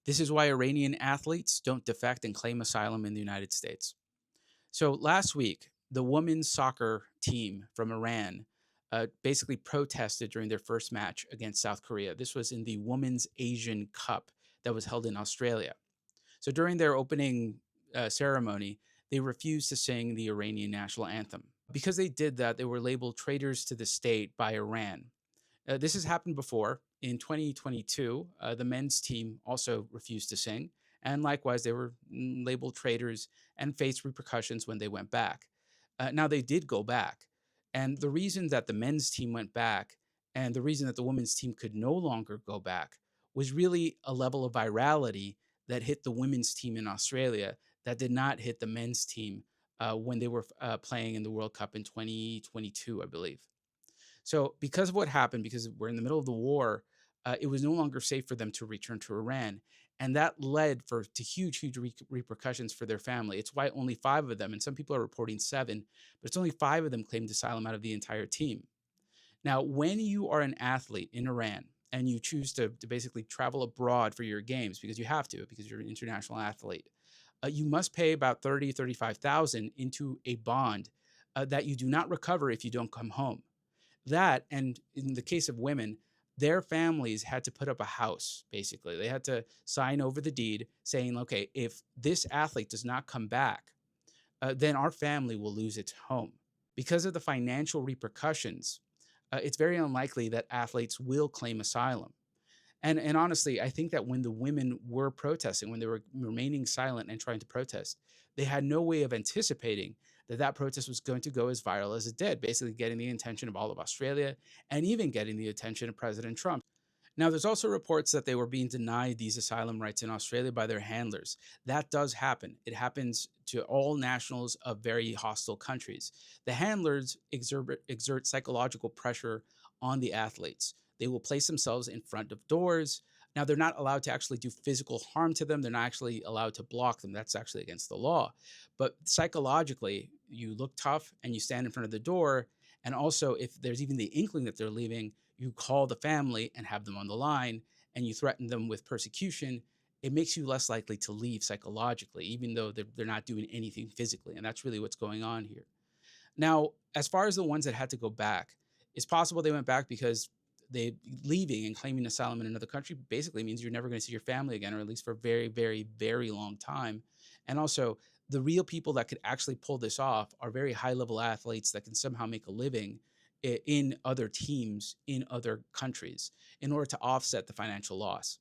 This is why Iranian athletes don't defect and claim asylum in the United States. So last week, the women's soccer team from Iran basically protested during their first match against South Korea. This was in the Women's Asian Cup that was held in Australia. So during their opening ceremony, they refused to sing the Iranian national anthem. Because they did that, they were labeled traitors to the state by Iran. This has happened before. In 2022, the men's team also refused to sing. And likewise, they were labeled traitors and faced repercussions when they went back. Now, they did go back. And the reason that the men's team went back and the reason that the women's team could no longer go back was really a level of virality that hit the women's team in Australia that did not hit the men's team when they were playing in the World Cup in 2022, I believe. So, because of what happened, because we're in the middle of the war, it was no longer safe for them to return to Iran, and that led to huge, huge repercussions for their family. It's why only five of them, and some people are reporting seven, but it's only five of them claimed asylum out of the entire team. Now, when you are an athlete in Iran and you choose to basically travel abroad for your games because you have to, because you're an international athlete, you must pay about 35,000 into a bond that you do not recover if you don't come home. That, and in the case of women, their families had to put up a house, basically. They had to sign over the deed saying, okay, if this athlete does not come back, then our family will lose its home. Because of the financial repercussions, it's very unlikely that athletes will claim asylum. And honestly, I think that when the women were protesting, when they were remaining silent and trying to protest, they had no way of anticipating that that protest was going to go as viral as it did, basically getting the attention of all of Australia and even getting the attention of President Trump. Now, there's also reports that they were being denied these asylum rights in Australia by their handlers. That does happen. It happens to all nationals of very hostile countries. The handlers exert psychological pressure on the athletes. They will place themselves in front of doors. Now, they're not allowed to actually do physical harm to them. They're not actually allowed to block them. That's actually against the law. But psychologically, you look tough and you stand in front of the door. And also, if there's even the inkling that they're leaving, you call the family and have them on the line and you threaten them with persecution. It makes you less likely to leave psychologically, even though they're not doing anything physically. And that's really what's going on here. Now, as far as the ones that had to go back, it's possible they went back because they leaving and claiming asylum in another country basically means you're never going to see your family again, or at least for a very, very, very long time. And also, the real people that could actually pull this off are very high level athletes that can somehow make a living in other teams in other countries in order to offset the financial loss.